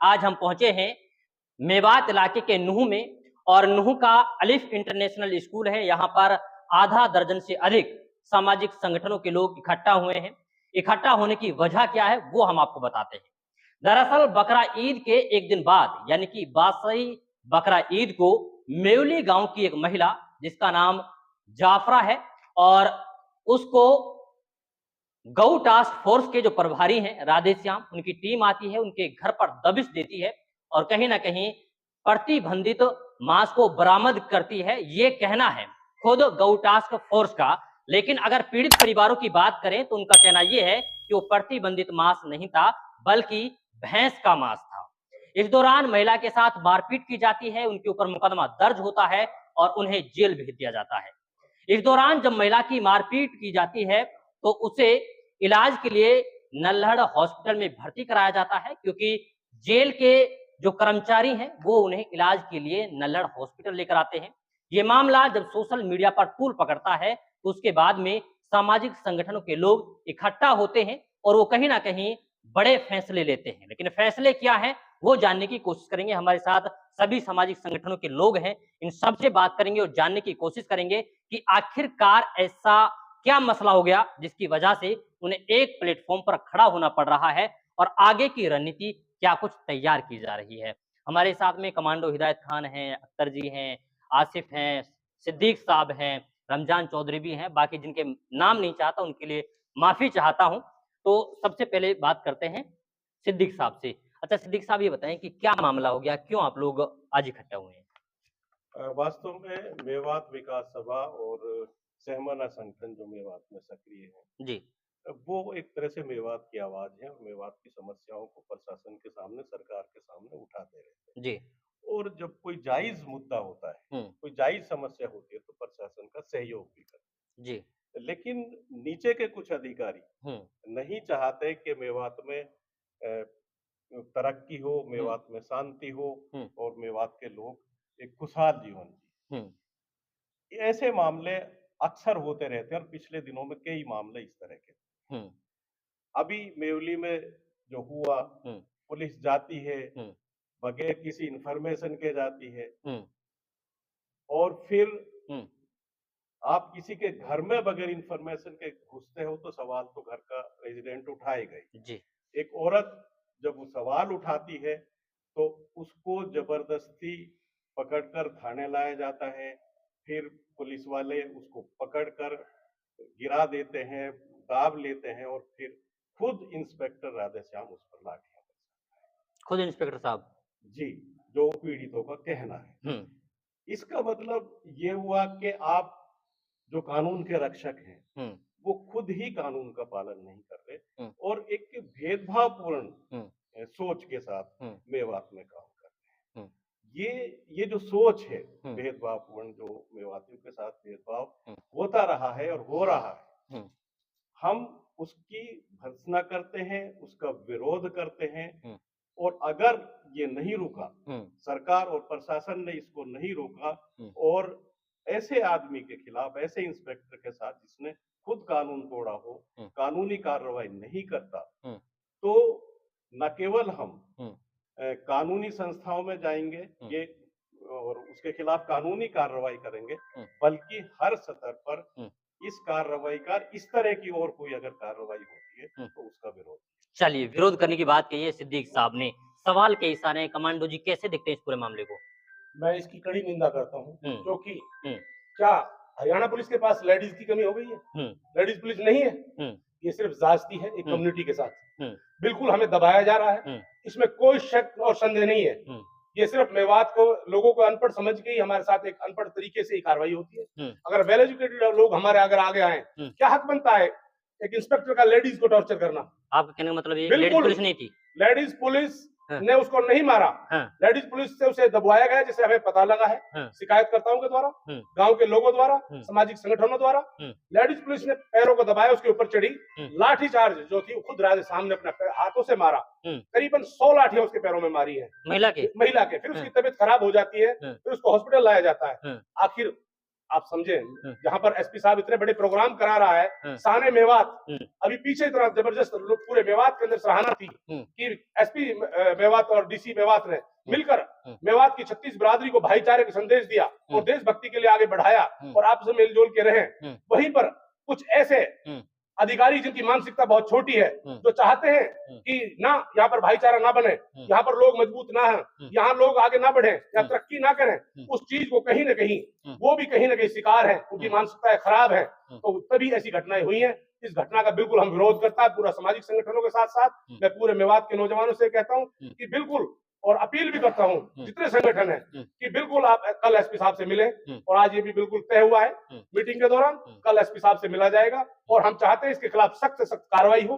आज हम पहुंचे हैं मेवात इलाके के नूह में और नूह का अलिफ इंटरनेशनल स्कूल है। यहाँ पर आधा दर्जन से अधिक सामाजिक संगठनों के लोग इकट्ठा हुए हैं। इकट्ठा होने की वजह क्या है वो हम आपको बताते हैं। दरअसल बकरा ईद के एक दिन बाद यानी कि बासई बकरा ईद को मेवली गांव की एक महिला जिसका नाम जाफरा है और उसको गौ टास्क फोर्स के जो प्रभारी हैं राधेश्याम, उनकी टीम आती है, उनके घर पर दबिश देती है और कहीं ना कहीं प्रतिबंधित मांस को बरामद करती है। ये कहना है खुद गौ टास्क फोर्स का। लेकिन अगर पीड़ित परिवारों की बात करें तो उनका कहना यह है कि वो प्रतिबंधित मांस नहीं था बल्कि भैंस का मांस था। इस दौरान महिला के साथ मारपीट की जाती है, उनके ऊपर मुकदमा दर्ज होता है और उन्हें जेल भेज दिया जाता है। इस दौरान जब महिला की मारपीट की जाती है तो उसे इलाज के लिए नल्हड़ हॉस्पिटल में भर्ती कराया जाता है, क्योंकि जेल के जो कर्मचारी हैं वो उन्हें इलाज के लिए नल्हड़ हॉस्पिटल लेकर आते हैं। ये मामला जब सोशल मीडिया पर तूल पकड़ता है तो उसके बाद में सामाजिक संगठनों के लोग इकट्ठा होते हैं और वो कहीं ना कहीं बड़े फैसले लेते हैं। लेकिन फैसले क्या है वो जानने की कोशिश करेंगे। हमारे साथ सभी सामाजिक संगठनों के लोग हैं, इन सबसे बात करेंगे और जानने की कोशिश करेंगे कि आखिरकार ऐसा क्या मसला हो गया जिसकी वजह से उन्हें एक प्लेटफॉर्म पर खड़ा होना पड़ रहा है और आगे की रणनीति क्या कुछ तैयार की जा रही है। हमारे साथ में कमांडो हिदायत खान हैं, अख्तर जी हैं, आसिफ हैं, सिद्दीक साहब हैं, रमजान चौधरी भी हैं, बाकी जिनके नाम नहीं चाहता उनके लिए माफी चाहता हूं। तो सबसे पहले बात करते हैं सिद्दीक साहब से। अच्छा सिद्दीक साहब, ये बताएं कि क्या मामला हो गया, क्यों आप लोग आज इकट्ठा हुए हैं? वास्तव में मेवात विकास सभा और सहमाना संगठन जो मेवात में सक्रिय है जी वो एक तरह से मेवात की आवाज है और मेवात की समस्याओं को प्रशासन के सामने, सरकार के सामने उठाते रहते जी हैं। और जब कोई जायज मुद्दा होता है, हम्म कोई जायज समस्या होती है तो प्रशासन का सहयोग भी करते जी हैं। लेकिन नीचे के कुछ अधिकारी नहीं चाहते कि मेवात में तरक्की हो, मेवात में शांति हो और मेवात के लोग एक खुशहाल जीवन जिए। ऐसे मामले अक्सर होते रहते हैं और पिछले दिनों में कई मामले इस तरह के। अभी मेवली में जो हुआ, पुलिस जाती है, बगैर किसी इंफॉर्मेशन के जाती है और फिर आप किसी के घर में बगैर इंफॉर्मेशन के घुसते हो तो सवाल तो घर का रेजिडेंट उठाएगा ही। जी एक औरत जब वो सवाल उठाती है तो उसको जबरदस्ती पकड़कर थाने लाया जाता है, फिर पुलिस वाले उसको पकड़कर गिरा देते हैं, दाब लेते हैं और फिर खुद इंस्पेक्टर राधेश्याम उस पर लाठियां बरसाता खुद इंस्पेक्टर साहब? है। जी, जो पीड़ितों का कहना है। इसका मतलब ये हुआ कि आप जो कानून के रक्षक हैं वो खुद ही कानून का पालन नहीं कर रहे और एक भेदभावपूर्ण सोच के साथ मेवात में काम कर रहे हैं। ये जो सोच है भेदभावपूर्ण, जो मेवातियों के साथ भेदभाव होता रहा है और हो रहा है, हम उसकी भर्त्सना करते हैं, उसका विरोध करते हैं। और अगर ये नहीं रुका, सरकार और प्रशासन ने इसको नहीं रोका और ऐसे आदमी के खिलाफ, ऐसे इंस्पेक्टर के साथ जिसने खुद कानून तोड़ा हो, कानूनी कार्रवाई नहीं करता, तो न केवल हम कानूनी संस्थाओं में जाएंगे ये और उसके खिलाफ कानूनी कार्रवाई करेंगे, बल्कि हर स्तर पर इस कार्रवाई का, इस तरह की और कोई अगर कार्रवाई होती है तो उसका विरोध। चलिए, विरोध करने की बात कही है सिद्दीक साहब ने। सवाल के इशारे कमांडो जी कैसे देखते हैं इस पूरे मामले को? मैं इसकी कड़ी निंदा करता हूँ, क्योंकि क्या हरियाणा पुलिस के पास लेडीज की कमी हो गई है? लेडीज पुलिस नहीं है, ये सिर्फ जाती है एक कम्युनिटी के साथ। बिल्कुल हमें दबाया जा रहा है, इसमें कोई शक और संदेह नहीं है। ये सिर्फ मेवात को, लोगों को अनपढ़ समझ के ही हमारे साथ एक अनपढ़ तरीके से ही कार्रवाई होती है। अगर वेल एजुकेटेड लोग हमारे अगर आगे आए, क्या हक बनता है एक इंस्पेक्टर का लेडीज को टॉर्चर करना? आपका कहने का मतलब ये लेडीज पुलिस नहीं थी? लेडीज पुलिस ने उसको नहीं मारा, लेडीज पुलिस से उसे दबाया गया, जिसे हमें पता लगा है शिकायतकर्ताओं के द्वारा, गांव के लोगों द्वारा, सामाजिक संगठनों द्वारा। लेडीज पुलिस ने पैरों को दबाया, उसके ऊपर चढ़ी, लाठी चार्ज जो थी खुद राधे सामने अपने हाथों से मारा। करीबन 100 लाठियां उसके पैरों में मारी है, महिला के। फिर उसकी तबीयत खराब हो जाती है, फिर उसको हॉस्पिटल लाया जाता है। आखिर आप समझे, यहाँ पर एसपी साहब इतने बड़े प्रोग्राम करा रहा है, शान मेवात, अभी पीछे इतना जबरदस्त लोग पूरे मेवात के अंदर सराहना थी कि एसपी मेवात और डीसी मेवात ने मिलकर मेवात की 36 बिरादरी को भाईचारे का संदेश दिया और देशभक्ति के लिए आगे बढ़ाया और आपस में मिलजुल के रहे। वहीं पर कुछ ऐसे अधिकारी जिनकी मानसिकता बहुत छोटी है, जो चाहते हैं कि ना यहाँ पर भाईचारा ना बने, यहाँ पर लोग मजबूत ना हैं, यहाँ लोग आगे ना बढ़े या तरक्की ना करें, उस चीज को कहीं ना कहीं वो भी कहीं ना कहीं शिकार है, उनकी मानसिकताएं खराब है, तो तभी ऐसी घटनाएं हुई हैं। इस घटना का बिल्कुल हम विरोध करता है, पूरा सामाजिक संगठनों के साथ साथ मैं पूरे मेवात के नौजवानों से कहता हूँ कि बिल्कुल, और अपील भी करता हूं जितने संगठन हैं कि बिल्कुल आप कल एसपी साहब से मिलें, और आज ये भी बिल्कुल तय हुआ है मीटिंग के दौरान, कल एसपी साहब से मिला जाएगा और हम चाहते हैं इसके खिलाफ सख्त से सख्त कार्रवाई हो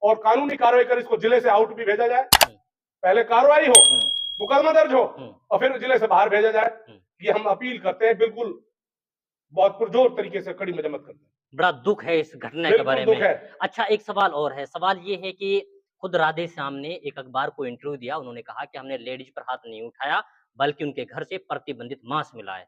और कानूनी कार्रवाई कर इसको जिले से आउट भी भेजा जाए, पहले कार्रवाई हो, मुकदमा दर्ज हो और फिर जिले से बाहर भेजा जाए। ये हम अपील करते हैं, बिल्कुल बहुत पुरजोर तरीके से कड़ी मजम्मत करते हैं। बड़ा दुख है इस घटना के बारे में। अच्छा, एक सवाल और है, सवाल ये है कि खुद राधे श्याम ने एक अखबार को इंटरव्यू दिया, उन्होंने कहा कि हमने लेडीज पर हाथ नहीं उठाया, बल्कि उनके घर से प्रतिबंधित मांस मिला है।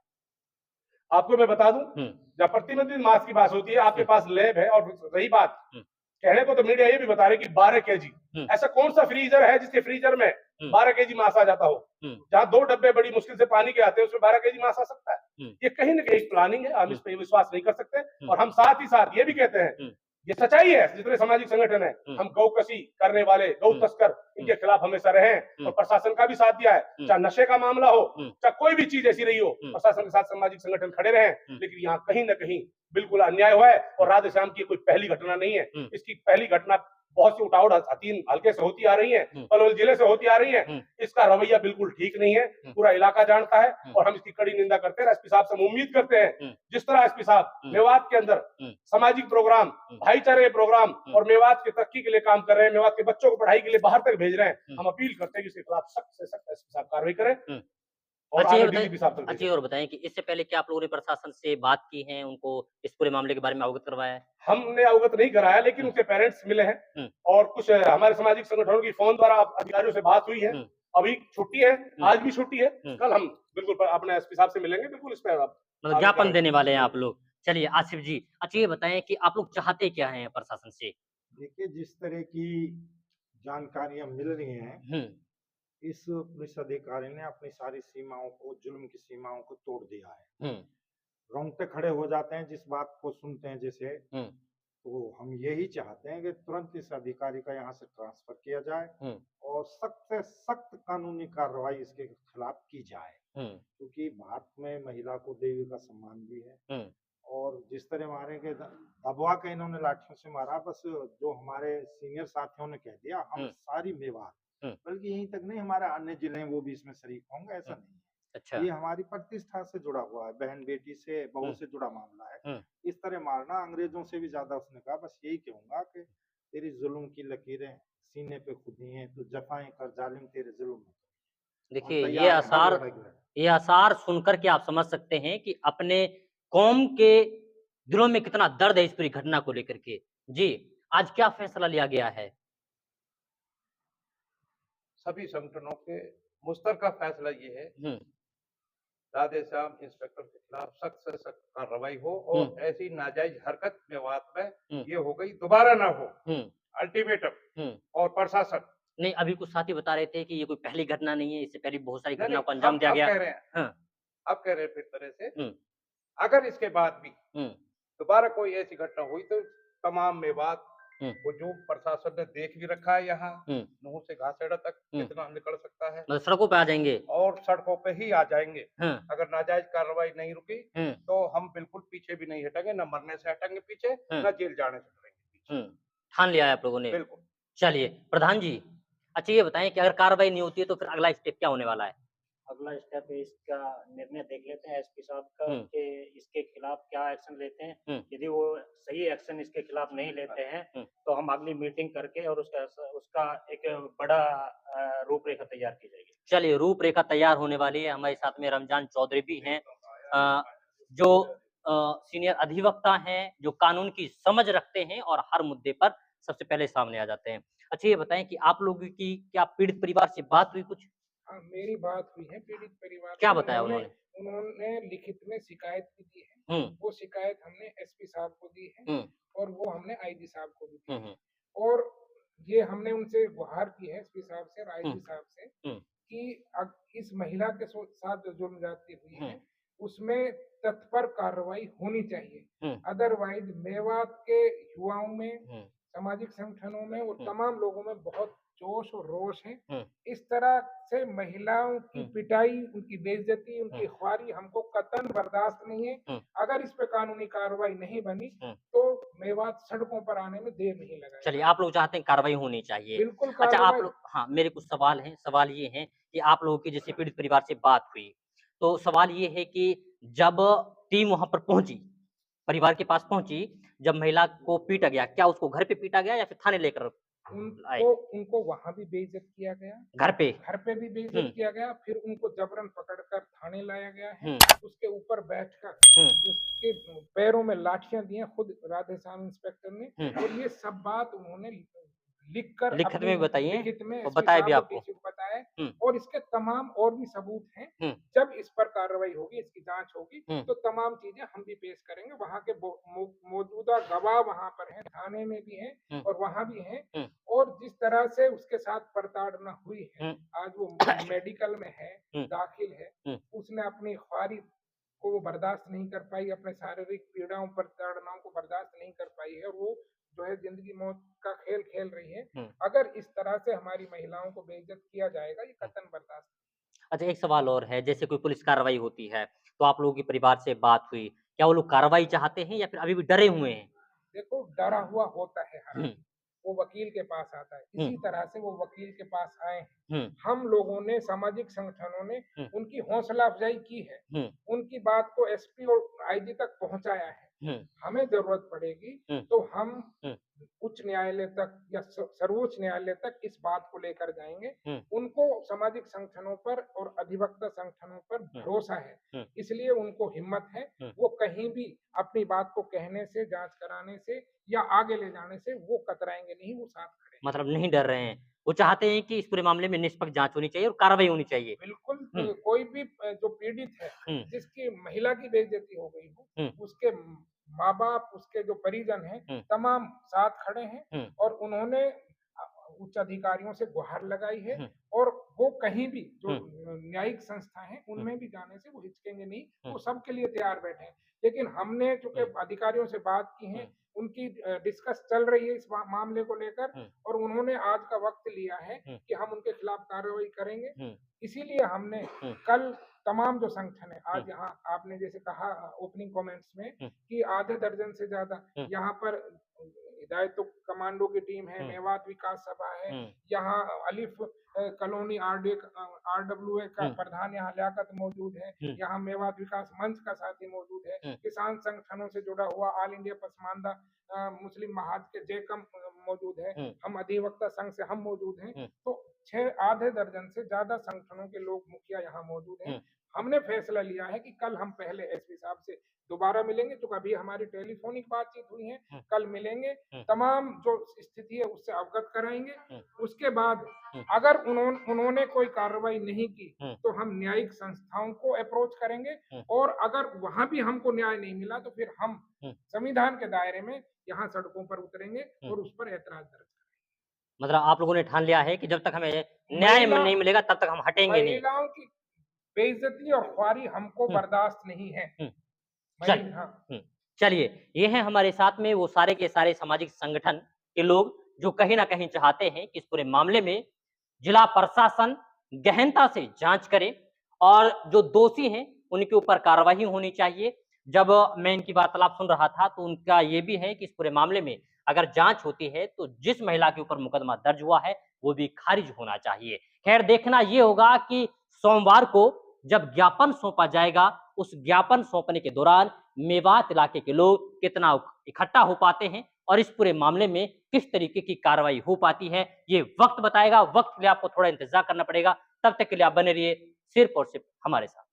आपको मैं बता दूं, जब प्रतिबंधित मांस की बात होती है, आपके पास लैब है, और रही बात कहने को तो मीडिया ये भी बता रही कि 12 केजी, ऐसा कौन सा फ्रीजर है जिसके फ्रीजर में 12 केजी मांस आ जाता हो? जहां 2 डब्बे बड़ी मुश्किल से पानी के आते हैं, उसमें 12 केजी मांस आ सकता है? ये कहीं ना कहीं प्लानिंग है, हम इस पर विश्वास नहीं कर सकते। और हम साथ ही साथ ये भी कहते हैं, ये सच्चाई है, जितने सामाजिक संगठन है, हम गौ कसी करने वाले, गौ तस्कर, इनके खिलाफ हमेशा रहे हैं और प्रशासन का भी साथ दिया है। चाहे नशे का मामला हो, चाहे कोई भी चीज ऐसी रही हो, प्रशासन के साथ सामाजिक संगठन खड़े रहे। लेकिन यहाँ कहीं ना कहीं बिल्कुल अन्याय हुआ है, और राधे श्याम की कोई पहली घटना नहीं है। इसकी पहली घटना बहुत सी उठावट हतीन हल्के से होती आ रही है, पलवल जिले से होती आ रही है। इसका रवैया बिल्कुल ठीक नहीं है, पूरा इलाका जानता है और हम इसकी कड़ी निंदा करते हैं। एसपी साहब से हम उम्मीद करते हैं, जिस तरह एसपी साहब मेवात के अंदर सामाजिक प्रोग्राम, भाईचारे प्रोग्राम और मेवात की तरक्की के लिए काम कर रहे हैं, मेवात के बच्चों को पढ़ाई के लिए बाहर तक भेज रहे हैं, हम अपील करते हैं कि इसके खिलाफ सख्त से सख्त एसपी साहब कार्रवाई करें। अच्छा, और बताएं कि इससे पहले क्या आप लोगों ने प्रशासन से बात की है, उनको इस पूरे मामले के बारे में अवगत करवाया है? हमने अवगत नहीं कराया, लेकिन उनके पेरेंट्स मिले हैं और कुछ हमारे सामाजिक संगठनों की फोन द्वारा अधिकारियों से बात हुई है। अभी छुट्टी है, आज भी छुट्टी है, कल हम बिल्कुल अपने एसपी साहब से मिलेंगे, बिल्कुल इस पर मतलब ज्ञापन देने वाले हैं आप लोग। चलिए आसिफ जी, अच्छा ये बताएं कि आप लोग चाहते क्या हैं प्रशासन से? देखिए, जिस तरह की जानकारियां मिल रही हैं, इस पुलिस अधिकारी ने अपनी सारी सीमाओं को, जुल्म की सीमाओं को तोड़ दिया है। रोंगटे खड़े हो जाते हैं जिस बात को सुनते हैं जैसे, तो हम यही चाहते हैं कि तुरंत इस अधिकारी का यहाँ से ट्रांसफर किया जाए और सख्त से सख्त कानूनी कार्रवाई इसके खिलाफ की जाए, क्योंकि भारत में महिला को देवी का सम्मान भी है। और जिस तरह मारे के दबवा के इन्होंने लाठियों से मारा, बस जो हमारे सीनियर साथियों ने कह दिया, हम सारी मेवात, बल्कि यहीं तक नहीं, हमारे अन्य जिले वो भी इसमें शरीक होंगे, ऐसा नहीं है। अच्छा। ये हमारी प्रतिष्ठा से जुड़ा हुआ है, बहन बेटी से, बहू से जुड़ा मामला है। इस तरह मारना अंग्रेजों से भी ज्यादा, उसने कहा बस यही कहूंगा कि तेरी जुल्म की लकीरें सीने पे खुदी हैं, तो जफाएं कर जालिम तेरे जुल्म। देखिए, ये आसार सुनकर के आप समझ सकते हैं कि अपने कौम के दिलों में कितना दर्द है इस पूरी घटना को लेकर के। जी, आज क्या फैसला लिया गया है? सभी संगठनों के मुश्तरका फैसला ये है, राधे श्याम इंस्पेक्टर के खिलाफ सख्त से सख्त कार्रवाई हो और ऐसी नाजायज हरकत मेवात में ये हो गई दोबारा ना हो, अल्टीमेटम। और प्रशासन नहीं, अभी कुछ साथी बता रहे थे कि ये कोई पहली घटना नहीं है, इससे पहले बहुत सारी घटनाओं को अंजाम दिया गया। अब कह रहे हैं फिर तरह से, अगर इसके बाद भी दोबारा कोई ऐसी घटना हुई तो तमाम मेवात वो जो प्रशासन ने देख भी रखा है, यहाँ नूह से घासेड़ा तक कितना निकल सकता है, मतलब सड़कों पे आ जाएंगे और सड़कों पे ही आ जाएंगे। अगर नाजायज कार्रवाई नहीं रुकी तो हम बिल्कुल पीछे भी नहीं हटेंगे, न मरने से हटेंगे पीछे, न जेल जाने से हटेंगे पीछे। ठान लिया है आप लोगों ने? बिल्कुल। चलिए प्रधान जी, अच्छा ये बताएं कि अगर कार्रवाई नहीं होती है तो फिर अगला स्टेप क्या होने वाला है? अगला स्टेप इसका निर्णय देख लेते हैं एसपी साहब का कि इसके खिलाफ क्या एक्शन लेते हैं। यदि वो सही एक्शन इसके खिलाफ नहीं लेते हैं तो हम अगली मीटिंग करके और उसका एक बड़ा रूपरेखा तैयार की जाएगी। चलिए, रूपरेखा तैयार होने वाली है। हमारे साथ में रमजान चौधरी भी हैं, जो सीनियर अधिवक्ता हैं, जो कानून की समझ रखते हैं और हर मुद्दे पर सबसे पहले सामने आ जाते हैं। अच्छा ये बताएं कि आप लोगों की क्या पीड़ित परिवार से बात हुई कुछ? हाँ, मेरी बात हुई है पीड़ित परिवार क्या से। बताया उन्होंने? उन्होंने लिखित में शिकायत भी दी है। वो शिकायत हमने एसपी साहब को दी है और वो हमने आईजी साहब को भी दी है। और ये हमने उनसे गुहार की है एसपी साहब से और आईजी साहब से कि इस महिला के साथ जो जुर्म ज्यादती हुई है उसमें तत्पर कार्रवाई होनी चाहिए। अदरवाइज मेवात के युवाओं में, सामाजिक संगठनों में और तमाम लोगों में बहुत जोश और रोष है। इस तरह से महिलाओं की पिटाई, उनकी बेइज्जती, उनकी ख्वारी हमको कतई बर्दाश्त नहीं है। अगर इस पे कानूनी कार्रवाई नहीं बनी तो मेवात सड़कों पर आने में देर नहीं लगाएगा। चलिए, आप लोग चाहते हैं कार्रवाई होनी चाहिए। बिल्कुल अच्छा, आप कार्रवाई। लोग, हाँ, मेरे कुछ सवाल हैं। सवाल ये हैं कि आप लोगों की जैसे पीड़ित परिवार से बात हुई, तो सवाल ये है कि जब टीम वहां पर पहुंची, परिवार के पास पहुंची, जब महिला को पीटा गया, क्या उसको घर पे पीटा गया या फिर थाने लेकर आए? उनको वहां भी बेइज्जत किया गया, घर पे भी बेइज्जत किया गया, फिर उनको जबरन पकड़कर थाने लाया गया है। उसके ऊपर बैठकर उसके पैरों में लाठियां दी हैं खुद राधेश्याम इंस्पेक्टर ने। और ये सब बात उन्होंने लिखकर लिखित में बताइए, लिखित में और बताया भी आपको। बताया। और इसके तमाम और भी सबूत हैं। जब इस पर कार्रवाई होगी, इसकी जांच होगी, तो तमाम चीजें हम भी पेश करेंगे। वहाँ के मौजूदा गवाह वहाँ पर हैं, थाने में भी हैं और वहाँ भी हैं। और जिस तरह से उसके साथ प्रताड़ना हुई है, आज वो मेडिकल में है, दाखिल है, उसने अपनी ख्वारी को वो बर्दाश्त नहीं कर पाई, अपने शारीरिक पीड़ाओं, प्रताड़नाओं को बर्दाश्त नहीं कर पाई है और वो जो है जिंदगी मौत का खेल खेल रही है। अगर इस तरह से हमारी महिलाओं को बेइज्जत किया जाएगा, ये कतई बर्दाश्त। अच्छा, एक सवाल और है, जैसे कोई पुलिस कार्रवाई होती है तो आप लोगों के परिवार से बात हुई, क्या वो लोग कार्रवाई चाहते हैं या फिर अभी भी डरे हुए हैं? देखो, डरा हुआ होता है हर आदमी, वो वकील के पास आता है। इसी तरह से वो वकील के पास आए हैं। हम लोगों ने, सामाजिक संगठनों ने उनकी हौसला अफजाई की है, उनकी बात को एसपी और आईजी तक पहुंचाया है। हमें जरूरत पड़ेगी तो हम उच्च न्यायालय तक या सर्वोच्च न्यायालय तक इस बात को लेकर जाएंगे। उनको सामाजिक संगठनों पर और अधिवक्ता संगठनों पर भरोसा है, इसलिए उनको हिम्मत है। वो कहीं भी अपनी बात को कहने से, जांच कराने से या आगे ले जाने से वो कतराएंगे नहीं, वो साथ खड़े। मतलब नहीं डर रहे हैं, वो चाहते हैं कि इस पूरे मामले में निष्पक्ष जांच होनी चाहिए और कार्रवाई होनी चाहिए। बिल्कुल, कोई भी जो पीड़ित है, जिसकी महिला की बेइज्जती हो गई हो, उसके माँ बाप, उसके जो परिजन हैं, तमाम साथ खड़े हैं और उन्होंने उच्च अधिकारियों से गुहार लगाई है। और वो कहीं भी जो न्यायिक संस्था है उनमें भी जाने से वो हिचकेंगे नहीं, वो सबके लिए तैयार बैठे हैं। लेकिन हमने चूंकि अधिकारियों से बात की है, उनकी डिस्कस चल रही है इस मामले को लेकर, और उन्होंने आज का वक्त लिया है कि हम उनके खिलाफ कार्रवाई करेंगे। इसीलिए हमने कल तमाम जो संगठन है, आज यहाँ आपने जैसे कहा ओपनिंग कमेंट्स में कि आधे दर्जन से ज्यादा यहाँ पर हिदायत कमांडो की टीम है, मेवात विकास सभा है, यहाँ अलिफ कॉलोनी RWA का प्रधान यहाँ लियाकत मौजूद है, यहाँ मेवात विकास मंच का साथी मौजूद है, किसान संगठनों से जुड़ा हुआ ऑल इंडिया पसमानदा मुस्लिम महाज के जेकम मौजूद है, हम अधिवक्ता संघ से हम मौजूद हैं। तो आधे दर्जन से ज्यादा संगठनों के लोग, मुखिया यहाँ मौजूद हैं। हमने फैसला लिया है कि कल हम पहले एसपी साहब से दोबारा मिलेंगे, तो कभी हमारी टेलीफोनिक बातचीत हुई है, कल मिलेंगे, तमाम जो स्थिति है उससे अवगत कराएंगे। उसके बाद अगर उन्होंने कोई कार्रवाई नहीं की तो हम न्यायिक संस्थाओं को अप्रोच करेंगे, और अगर वहां भी हमको न्याय नहीं मिला तो फिर हम संविधान के दायरे में यहाँ सड़कों पर उतरेंगे और उस पर ऐतराज दर्ज करेंगे। मतलब आप लोगों ने ठान लिया है कि जब तक हमें न्याय नहीं मिलेगा तब तक हम हटेंगे नहीं। महिलाओं की बेइज्जती और ख्वारी हमको बर्दाश्त नहीं है। चलिए, ये है हमारे साथ में वो सारे के सारे सामाजिक संगठन के लोग जो कहीं ना कहीं चाहते हैं कि इस पूरे मामले में जिला प्रशासन गहनता से जांच करे और जो दोषी हैं उनके ऊपर कार्रवाई होनी चाहिए। जब मैं इनकी वार्तालाप सुन रहा था तो उनका ये भी है कि इस पूरे मामले में अगर जांच होती है तो जिस महिला के ऊपर मुकदमा दर्ज हुआ है वो भी खारिज होना चाहिए। खैर, देखना ये होगा कि सोमवार को जब ज्ञापन सौंपा जाएगा, उस ज्ञापन सौंपने के दौरान मेवात इलाके के लोग कितना इकट्ठा हो पाते हैं और इस पूरे मामले में किस तरीके की कार्रवाई हो पाती है, ये वक्त बताएगा। वक्त के लिए आपको थोड़ा इंतजार करना पड़ेगा। तब तक के लिए आप बने रहिए सिर्फ और सिर्फ हमारे साथ।